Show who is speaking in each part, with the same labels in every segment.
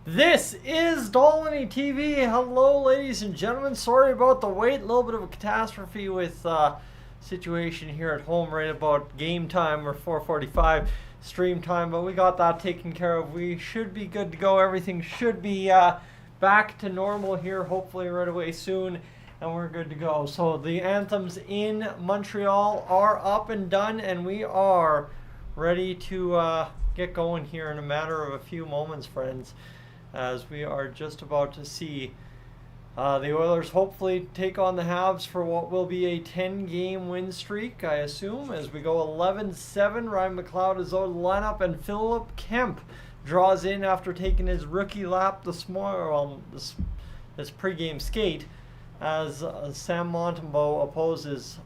Speaker 1: This is Dolynny TV. Hello, ladies and gentlemen. Sorry about the wait. A little bit of a catastrophe with situation here at home right about game time or 4:45 stream time, but we got that taken care of. We should be good to go. Everything should be back to normal here, hopefully right away soon, and we're good to go. So the anthems in Montreal are up and done, and we are ready to get going here in a matter of a few moments, friends, as we are just about to see the Oilers hopefully take on the Habs for what will be a 10-game win streak, I assume, as we go 11-7. Ryan McLeod is out of the lineup, and Philip Kemp draws in after taking his rookie lap this pregame skate, as Sam Montembeault opposes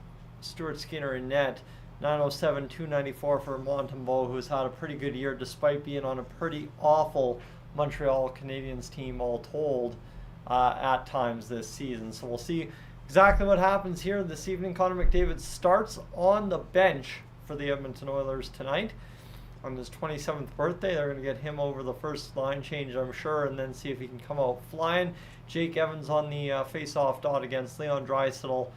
Speaker 1: Stuart Skinner in net. 907-294 for Montembeault, who's had a pretty good year despite being on a pretty awful Montreal Canadiens team all told at times this season. So we'll see exactly what happens here this evening. Connor McDavid starts on the bench for the Edmonton Oilers tonight on his 27th birthday. They're going to get him over the first line change, I'm sure, and then see if he can come out flying. Jake Evans on the face-off dot against Leon Draisaitl,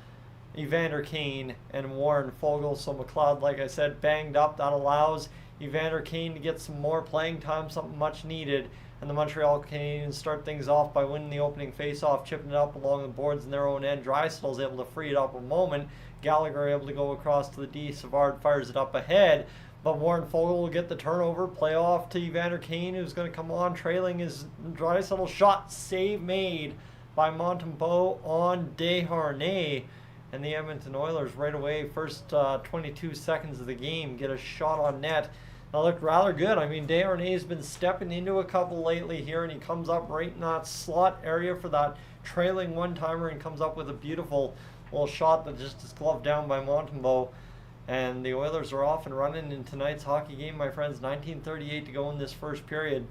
Speaker 1: Evander Kane, and Warren Foegele. So McLeod, like I said, banged up. That allows Evander Kane to get some more playing time, something much needed. And the Montreal Canadiens start things off by winning the opening face-off, chipping it up along the boards in their own end. Draisaitl is able to free it up a moment. Gallagher able to go across to the D. Savard fires it up ahead. But Warren Foegele will get the turnover, play off to Evander Kane, who's going to come on trailing his Draisaitl shot. Save made by Montembeault on Desharnais. And the Edmonton Oilers right away, first 22 seconds of the game, get a shot on net. That looked rather good. I mean, Desharnais has been stepping into a couple lately here, and he comes up right in that slot area for that trailing one-timer and comes up with a beautiful little shot that just is gloved down by Montembeault. And the Oilers are off and running in tonight's hockey game, my friends. 19:38 to go in this first period.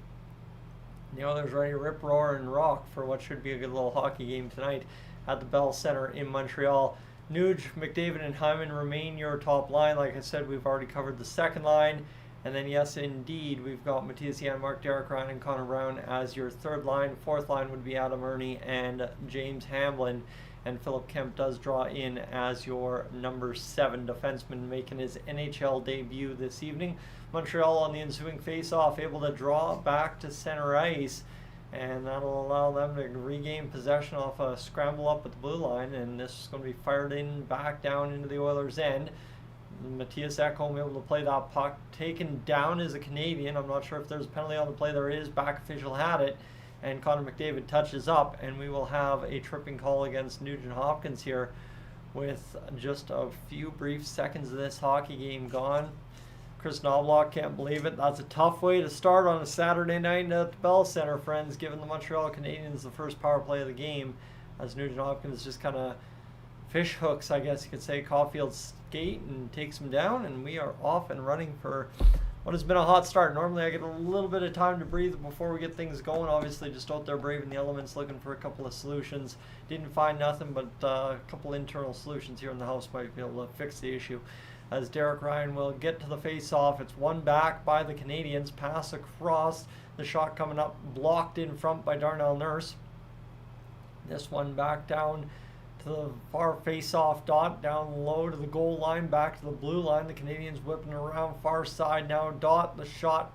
Speaker 1: The Oilers ready to rip, roar, and rock for what should be a good little hockey game tonight at the Bell Center in Montreal. Nuge, McDavid, and Hyman remain your top line. Like I said, we've already covered the second line. And then, yes, indeed, we've got Matthias Janmark, Derek Ryan, and Connor Brown as your third line. Fourth line would be Adam Ernie and James Hamblin. And Philip Kemp does draw in as your number 7 defenseman, making his NHL debut this evening. Montreal on the ensuing face-off, able to draw back to center ice. And that'll allow them to regain possession off a scramble up at the blue line. And this is going to be fired in back down into the Oilers' end. Matthias Ekholm able to play that puck. Taken down as a Canadian. I'm not sure if there's a penalty on the play. There is. Back official had it. And Connor McDavid touches up. And we will have a tripping call against Nugent Hopkins here with just a few brief seconds of this hockey game gone. Chris Knobloch can't believe it. That's a tough way to start on a Saturday night at the Bell Center, friends, giving the Montreal Canadiens the first power play of the game, as Nugent Hopkins just kind of fish hooks, I guess you could say, Caulfield's skate and takes him down, and we are off and running for what has been a hot start. Normally I get a little bit of time to breathe before we get things going. Obviously just out there braving the elements, looking for a couple of solutions. Didn't find nothing, but a couple internal solutions here in the house might be able to fix the issue. As Derek Ryan will get to the face-off. It's one back by the Canadiens. Pass across. The shot coming up, blocked in front by Darnell Nurse. This one back down to the far face-off dot, down low to the goal line, back to the blue line. The Canadiens whipping around far side now. Dot, the shot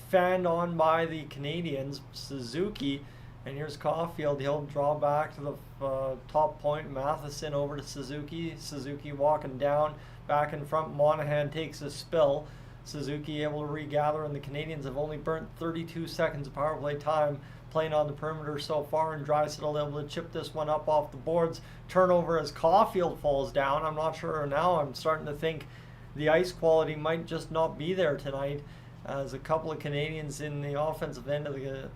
Speaker 1: fanned on by the Canadiens. Suzuki, and here's Caulfield. He'll draw back to the top point. Matheson over to Suzuki. Suzuki walking down. Back in front, Monahan takes a spill. Suzuki able to regather, and the Canadiens have only burnt 32 seconds of power play time playing on the perimeter so far, and Draisaitl able to chip this one up off the boards. Turnover as Caulfield falls down. I'm not sure now. I'm starting to think the ice quality might just not be there tonight, as a couple of Canadiens in the offensive end of the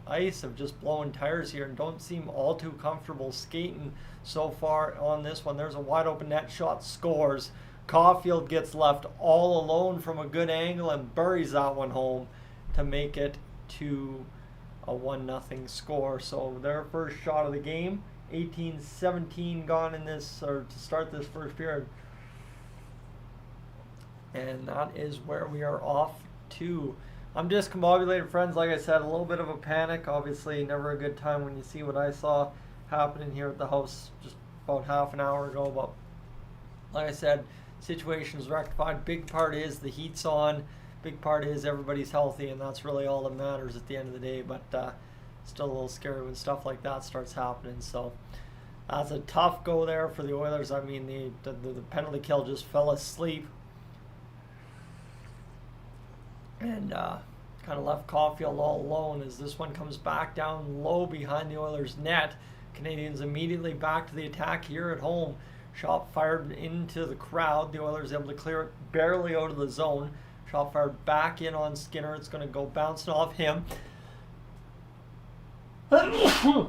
Speaker 1: ice have just blown tires here and don't seem all too comfortable skating so far on this one. There's a wide open net shot, scores. Caulfield gets left all alone from a good angle and buries that one home to make it to a 1-0 score. So their first shot of the game. 18-17 gone in this, or to start this first period. And that is where we are off to I'm discombobulated, friends. Like I said, a little bit of a panic. Obviously, never a good time when you see what I saw happening here at the house just about half an hour ago. But like I said, situation's rectified. Big part is the heat's on. Big part is everybody's healthy, and that's really all that matters at the end of the day. But still a little scary when stuff like that starts happening. So that's a tough go there for the Oilers. I mean, the penalty kill just fell asleep. And kind of left Caulfield all alone as this one comes back down low behind the Oilers' net. Canadians immediately back to the attack here at home. Shot fired into the crowd. The Oilers able to clear it barely out of the zone. Shot fired back in on Skinner. It's going to go bouncing off him. And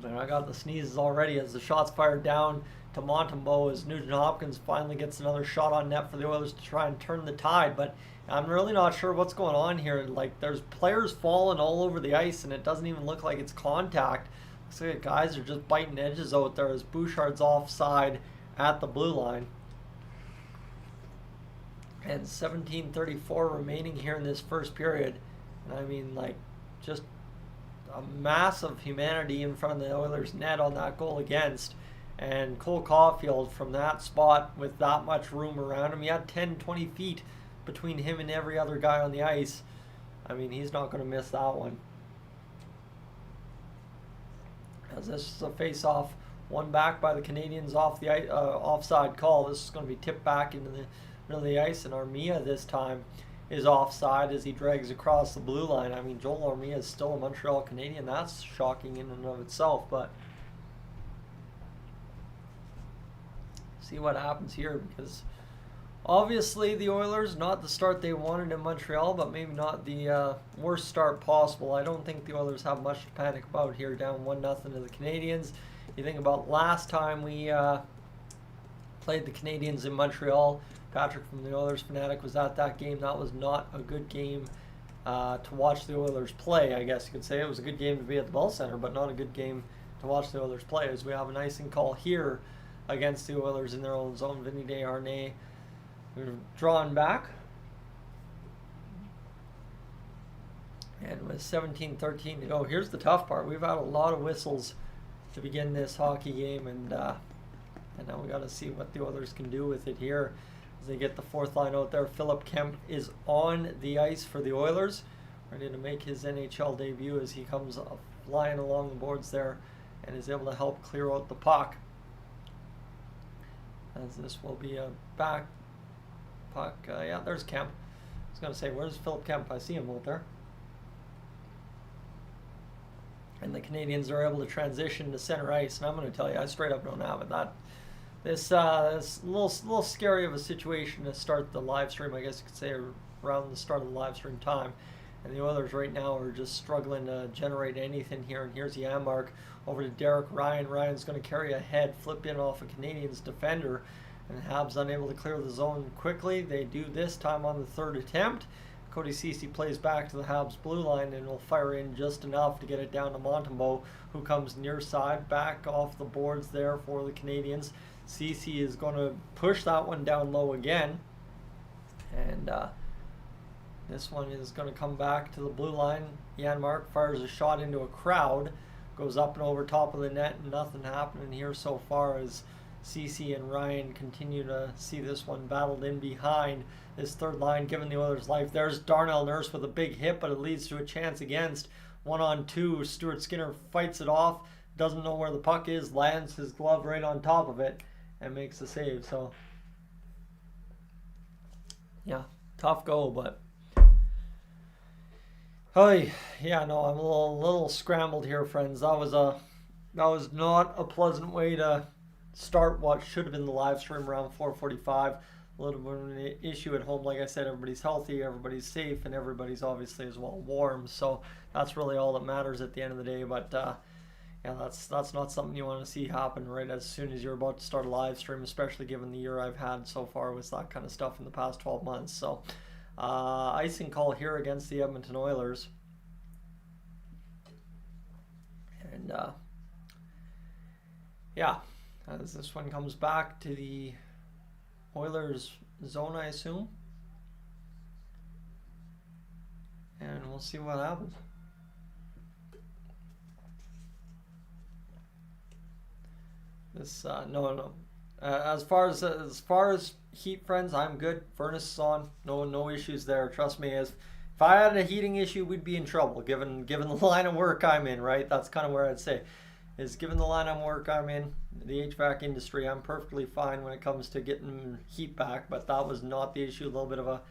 Speaker 1: I got the sneezes already as the shot's fired down to Montembeault as Nugent Hopkins finally gets another shot on net for the Oilers to try and turn the tide. But I'm really not sure what's going on here. Like, there's players falling all over the ice, and it doesn't even look like it's contact. Looks like guys are just biting edges out there as Bouchard's offside at the blue line. And 17:34 remaining here in this first period. And I mean, like, just a massive humanity in front of the Oilers' net on that goal against. And Cole Caulfield from that spot with that much room around him, he had 10, 20 feet between him and every other guy on the ice. I mean, he's not going to miss that one. As this is a face-off, one back by the Canadians off the offside call. This is going to be tipped back into the middle of the ice, and Armia this time is offside as he drags across the blue line. I mean, Joel Armia is still a Montreal Canadien. That's shocking in and of itself, but see what happens here, because obviously the Oilers, not the start they wanted in Montreal, but maybe not the worst start possible. I don't think the Oilers have much to panic about here, down 1-0 to the Canadiens. You think about last time we played the Canadiens in Montreal. Patrick from the Oilers Fanatic was at that game. That was not a good game to watch the Oilers play, I guess you could say. It was a good game to be at the Bell Center, but not a good game to watch the Oilers play, as we have an icing call here against the Oilers in their own zone. Vinny Desharnais drawn back. And with 17:13 to go, here's the tough part. We've had a lot of whistles to begin this hockey game, and now we got to see what the Oilers can do with it here as they get the fourth line out there. Philip Kemp is on the ice for the Oilers, ready to make his NHL debut as he comes flying along the boards there and is able to help clear out the puck. As this will be a back puck. Yeah, there's Kemp. I was going to say, where's Philip Kemp? I see him out there. And the Canadians are able to transition to center ice. And I'm going to tell you, I straight up don't have it. This little scary of a situation to start the live stream, I guess you could say, around the start of the live stream time. And the Oilers right now are just struggling to generate anything here. And here's Janmark over to Derek Ryan. Ryan's going to carry ahead, flip in off a Canadiens defender. And the Habs unable to clear the zone quickly. They do this time on the third attempt. Cody Ceci plays back to the Habs blue line and will fire in just enough to get it down to Montembeault, who comes near side, back off the boards there for the Canadiens. Ceci is going to push that one down low again. And this one is going to come back to the blue line. Janmark fires a shot into a crowd, goes up and over top of the net, and nothing happening here so far as Ceci and Ryan continue to see this one battled in behind this third line, giving the Oilers life. There's Darnell Nurse with a big hit, but it leads to a chance against. 1-on-2, Stuart Skinner fights it off, doesn't know where the puck is, lands his glove right on top of it, and makes the save. So, yeah, tough go, but oh yeah, no, I'm a little scrambled here, friends. That was not a pleasant way to start what should have been the live stream around 4:45. A little bit of an issue at home. Like I said, everybody's healthy, everybody's safe, and everybody's obviously as well warm. So that's really all that matters at the end of the day. But yeah, that's not something you want to see happen right as soon as you're about to start a live stream, especially given the year I've had so far with that kind of stuff in the past 12 months. So icing call here against the Edmonton Oilers. And yeah, as this one comes back to the Oilers zone, I assume. and we'll see what happens. This no. As far as heat, friends, I'm good. Furnace is on. No issues there. Trust me. If I had a heating issue, we'd be in trouble. Given the line of work I'm in, right? That's kind of where I'd say is given the line of work I'm in, the HVAC industry, I'm perfectly fine when it comes to getting heat back. But that was not the issue. A little bit of a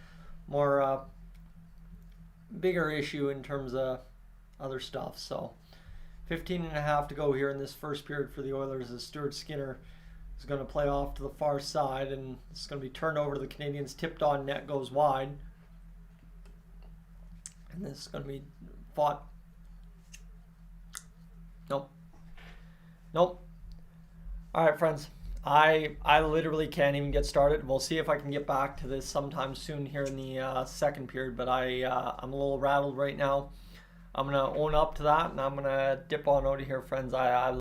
Speaker 1: more bigger issue in terms of other stuff. So 15.5 to go here in this first period for the Oilers as Stuart Skinner is going to play off to the far side, and it's going to be turned over to the Canadiens. Tipped on net, goes wide. And this is going to be fought. Nope. All right, friends. I literally can't even get started. We'll see if I can get back to this sometime soon here in the second period, but I'm a little rattled right now. I'm going to own up to that, and I'm going to dip on out of here, friends. I